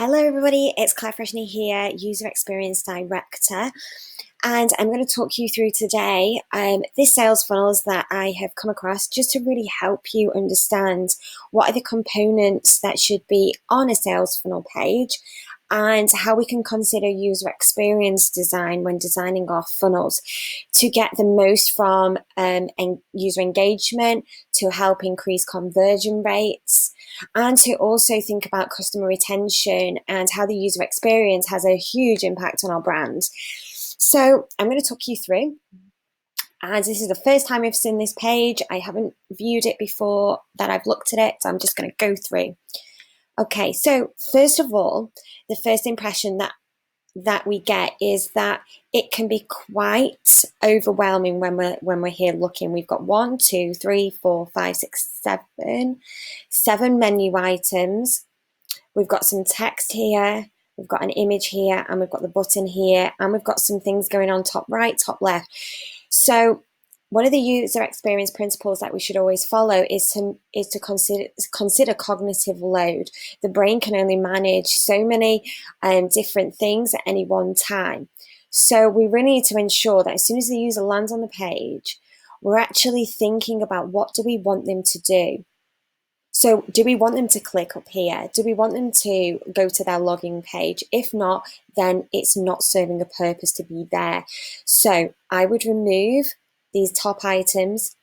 Hello everybody, it's Claire Freshney here, User Experience Director, and I'm going to talk you through today this sales funnels that I have come across just to really help you understand what are the components that should be on a sales funnel page and how we can consider user experience design when designing our funnels to get the most from user engagement, to help increase conversion rates, and to also think about customer retention and how the user experience has a huge impact on our brand. So I'm going to talk you through, and this is the first time I've seen this page. I haven't viewed it before that I've looked at it, so I'm just going to go through. Okay, so first of all, the first impression that we get is that it can be quite overwhelming when we're here looking. We've got 1, 2, 3, 4, 5, 6, 7 menu items. We've got some text here, we've got an image here, and we've got the button here, and we've got some things going on top right, top left. So one of the user experience principles that we should always follow is to consider cognitive load. The brain can only manage so many different things at any one time. So we really need to ensure that as soon as the user lands on the page, we're actually thinking about what do we want them to do. So do we want them to click up here? Do we want them to go to their login page? If not, then it's not serving a purpose to be there. So I would remove these top items,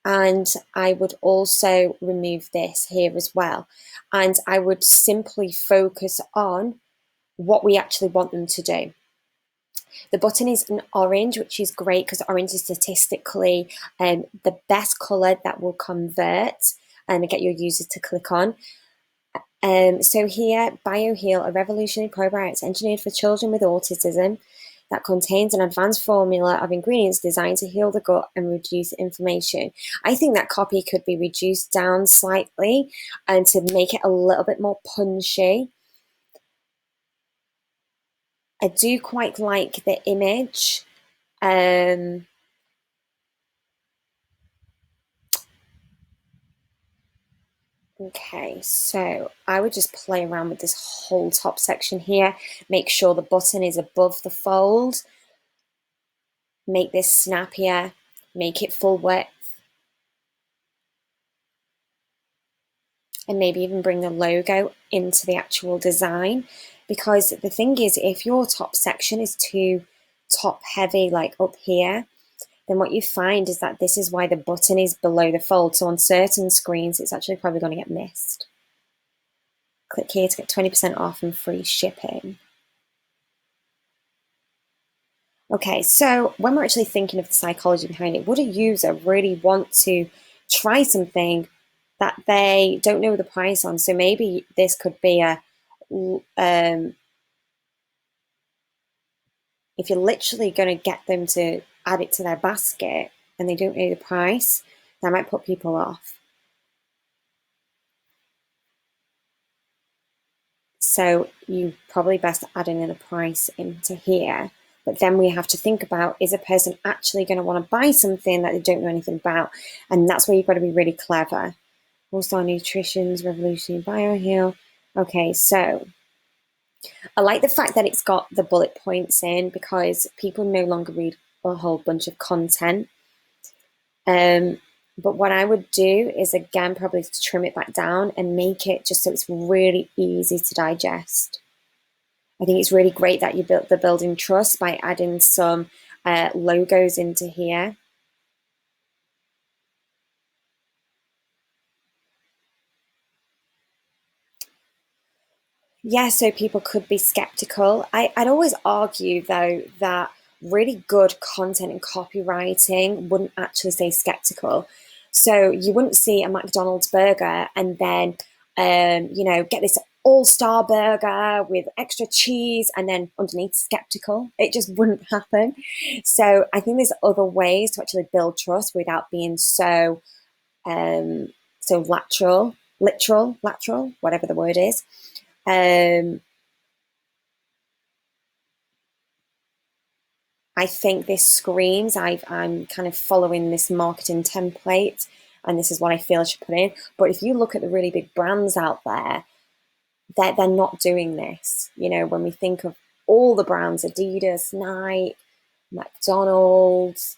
and I would also remove this here as well. And I would simply focus on what we actually want them to do. The button is an orange, which is great because orange is statistically the best color that will convert and get your users to click on. So here, BioHeal, a revolutionary probiotics engineered for children with autism that contains an advanced formula of ingredients designed to heal the gut and reduce inflammation. I think that copy could be reduced down slightly and to make it a little bit more punchy. I do quite like the image. Okay, so I would just play around with this whole top section here. Make sure the button is above the fold. Make this snappier. Make it full width. And maybe even bring the logo into the actual design. Because the thing is, if your top section is too top heavy, like up here, then what you find is that this is why the button is below the fold. So on certain screens, it's actually probably going to get missed. Click here to get 20% off and free shipping. Okay, so when we're actually thinking of the psychology behind it, would a user really want to try something that they don't know the price on? So maybe this could be if you're literally going to get them to add it to their basket and they don't know the price, that might put people off. So you probably best adding in a price into here. But then we have to think about, is a person actually going to want to buy something that they don't know anything about? And that's where you've got to be really clever. Also, Nutrition's Revolutionary BioHeal. Okay, so I like the fact that it's got the bullet points in because people no longer read a whole bunch of content. But what I would do is, again, probably trim it back down and make it just so it's really easy to digest. I think it's really great that they're building trust by adding some logos into here. Yeah, so people could be skeptical. I'd always argue, though, that really good content and copywriting wouldn't actually say skeptical. So you wouldn't see a McDonald's burger and then, get this all-star burger with extra cheese and then underneath skeptical. It just wouldn't happen. So I think there's other ways to actually build trust without being so literal, whatever the word is. I think this screams, I'm kind of following this marketing template, and this is what I feel I should put in. But if you look at the really big brands out there, they're not doing this. You know, when we think of all the brands, Adidas, Nike, McDonald's,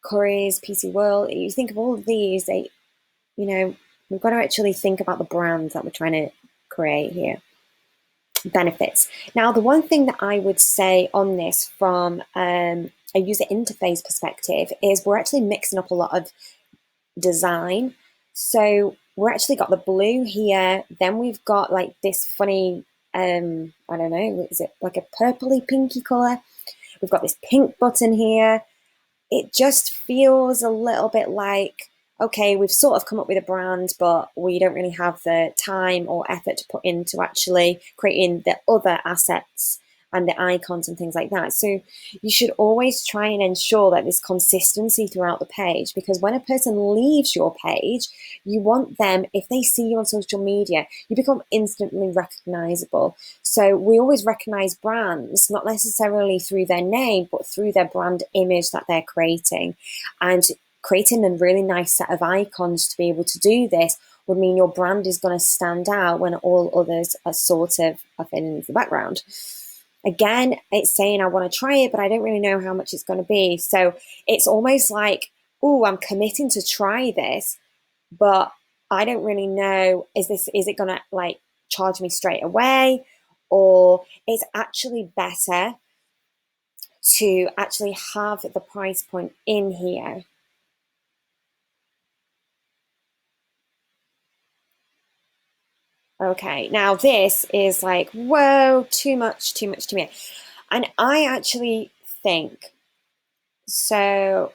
Currys, PC World, you think of all of these, you know, we've got to actually think about the brands that we're trying to create here. Benefits. Now, the one thing that I would say on this from a user interface perspective is we're actually mixing up a lot of design. So we're actually got the blue here, then we've got like this funny, I don't know, is it like a purpley pinky color? We've got this pink button here. It just feels a little bit like, okay, we've sort of come up with a brand, but we don't really have the time or effort to put into actually creating the other assets and the icons and things like that. So you should always try and ensure that there's consistency throughout the page, because when a person leaves your page, you want them, if they see you on social media, you become instantly recognizable. So we always recognize brands, not necessarily through their name, but through their brand image that they're creating. And creating a really nice set of icons to be able to do this would mean your brand is going to stand out when all others are sort of fading into the background. Again, it's saying I want to try it, but I don't really know how much it's going to be. So it's almost like, oh, I'm committing to try this, but I don't really know, is it going to like charge me straight away? Or it's actually better to actually have the price point in here. Okay, now this is like, whoa, too much, too much to me. And I actually think, so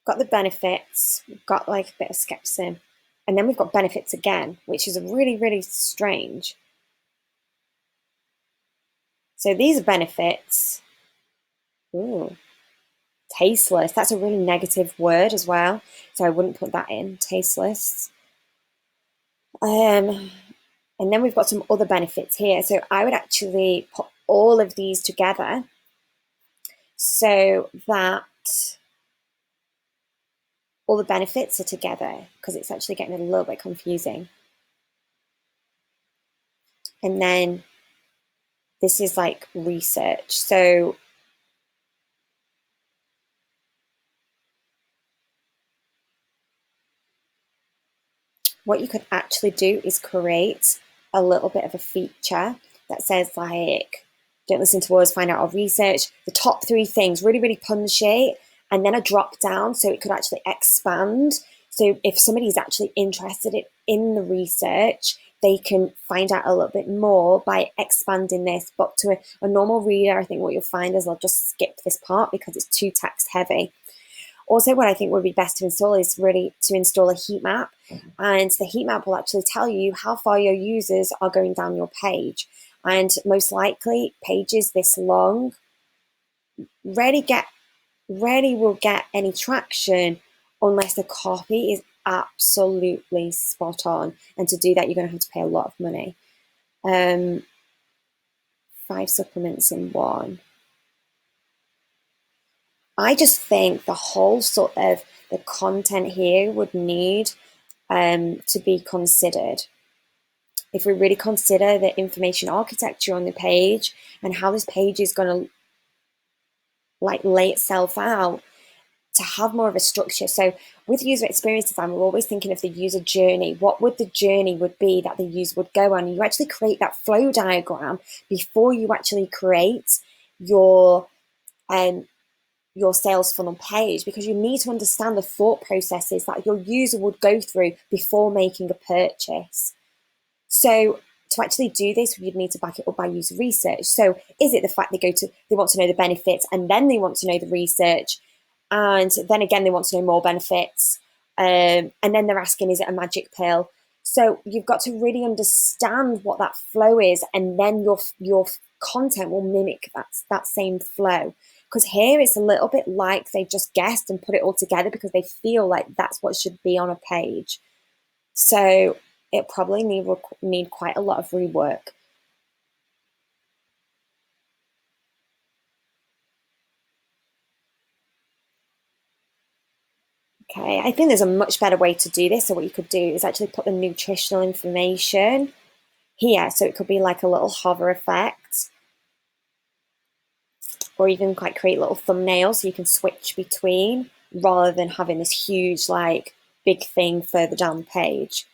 got the benefits, we've got like a bit of skepticism, and then we've got benefits again, which is really, really strange. So these are benefits. Ooh, tasteless. That's a really negative word as well. So I wouldn't put that in, tasteless. And then we've got some other benefits here. So I would actually put all of these together so that all the benefits are together, because it's actually getting a little bit confusing. And then this is like research. So what you could actually do is create a little bit of a feature that says like, don't listen to us, find out our research, the top 3 things, really, really punchy, and then a drop down so it could actually expand. So if somebody's actually interested in the research, they can find out a little bit more by expanding this. But to a normal reader, I think what you'll find is they'll just skip this part because it's too text heavy. Also, what I think would be best to install is really to install a heat map. And the heat map will actually tell you how far your users are going down your page. And most likely, pages this long rarely will get any traction unless the copy is absolutely spot on. And to do that, you're going to have to pay a lot of money. 5 supplements in one. I just think the whole sort of the content here would need to be considered. If we really consider the information architecture on the page and how this page is going to like lay itself out to have more of a structure. So with user experience design, we're always thinking of the user journey. What would the journey would be that the user would go on? You actually create that flow diagram before you actually create your sales funnel page, because you need to understand the thought processes that your user would go through before making a purchase. So to actually do this, you'd need to back it up by user research. So is it the fact they want to know the benefits and then they want to know the research, and then again they want to know more benefits, and then they're asking, is it a magic pill? So you've got to really understand what that flow is, and then your content will mimic that same flow. Because here it's a little bit like they've just guessed and put it all together because they feel like that's what should be on a page. So it probably need quite a lot of rework. Okay, I think there's a much better way to do this. So what you could do is actually put the nutritional information here. So it could be like a little hover effect, or even like create little thumbnails so you can switch between, rather than having this huge like big thing further down the page.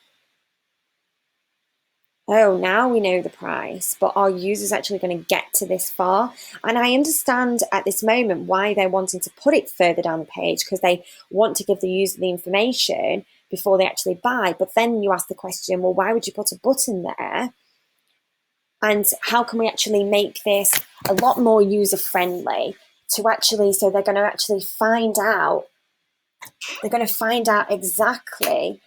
Oh, now we know the price, but are users actually going to get to this far? And I understand at this moment why they're wanting to put it further down the page, because they want to give the user the information before they actually buy. But then you ask the question, well, why would you put a button there? And how can we actually make this a lot more user friendly to actually, so they're going to actually find out, exactly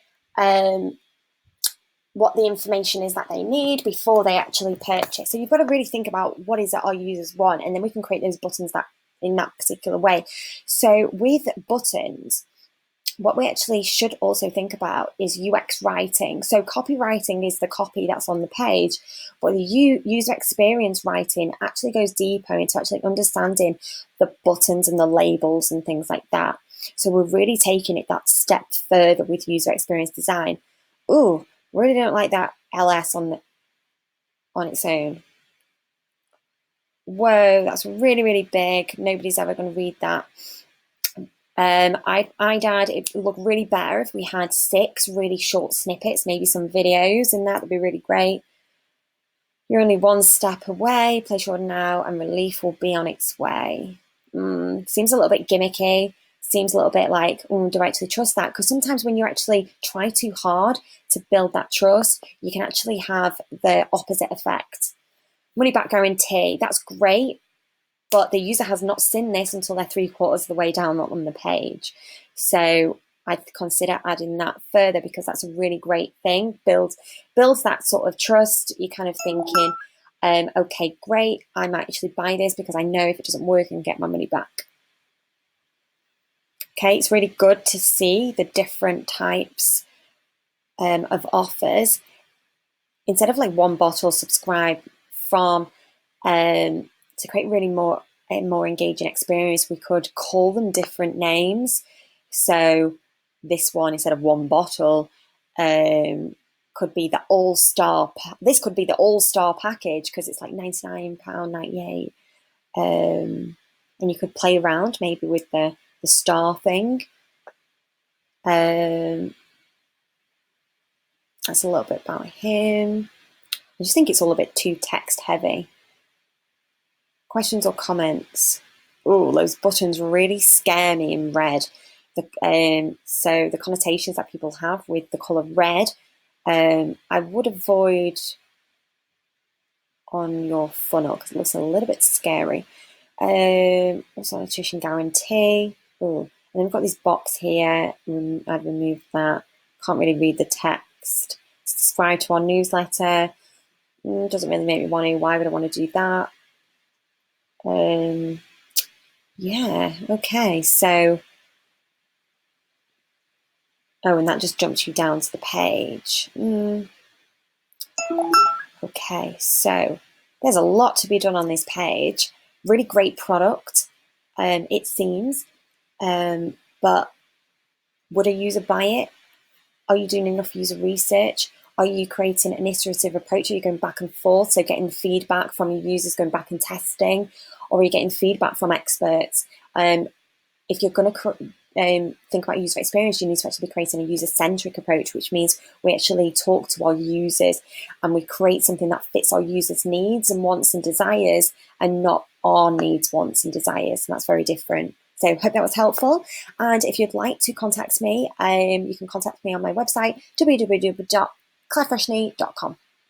what the information is that they need before they actually purchase. So you've got to really think about what is it our users want, and then we can create those buttons that in that particular way. So with buttons, what we actually should also think about is UX writing. So copywriting is the copy that's on the page, but the user experience writing actually goes deeper into actually understanding the buttons and the labels and things like that. So we're really taking it that step further with user experience design. Ooh, really don't like that LS on its own. Whoa, that's really, really big. Nobody's ever going to read that. I'd add, it would look really better if we had 6 really short snippets, maybe some videos, and that would be really great. You're only one step away. Place your order now, and relief will be on its way. Seems a little bit gimmicky. Seems a little bit like, do I actually trust that? Because sometimes when you actually try too hard to build that trust, you can actually have the opposite effect. Money back guarantee, that's great, but the user has not seen this until they're 3/4 of the way down on the page. So I'd consider adding that further, because that's a really great thing. Builds that sort of trust. You're kind of thinking, okay, great, I might actually buy this because I know if it doesn't work, I can get my money back. Okay, it's really good to see the different types of offers. Instead of like one bottle, subscribe from, to create really more engaging experience, we could call them different names. So this one, instead of one bottle, could be the all-star. This could be the all-star package, because it's like £99.98. And you could play around maybe with the star thing. That's a little bit about him. I just think it's all a bit too text heavy. Questions or comments? Oh, those buttons really scare me in red. So the connotations that people have with the colour red, I would avoid on your funnel because it looks a little bit scary. Also, nutrition guarantee. Oh, and then we've got this box here. I'd remove that. Can't really read the text. Subscribe to our newsletter. Doesn't really make me want to. Why would I want to do that? Yeah, okay, so, and that just jumps you down to the page. Okay, so there's a lot to be done on this page. Really great product, it seems, but would a user buy it? Are you doing enough user research? Are you creating an iterative approach? Are you going back and forth, so getting feedback from your users, going back and testing? Or are you getting feedback from experts? If you're going to think about user experience, you need to actually be creating a user-centric approach, which means we actually talk to our users and we create something that fits our users' needs and wants and desires, and not our needs, wants and desires. And that's very different. So hope that was helpful. And if you'd like to contact me, you can contact me on my website, www.clairefreshney.com.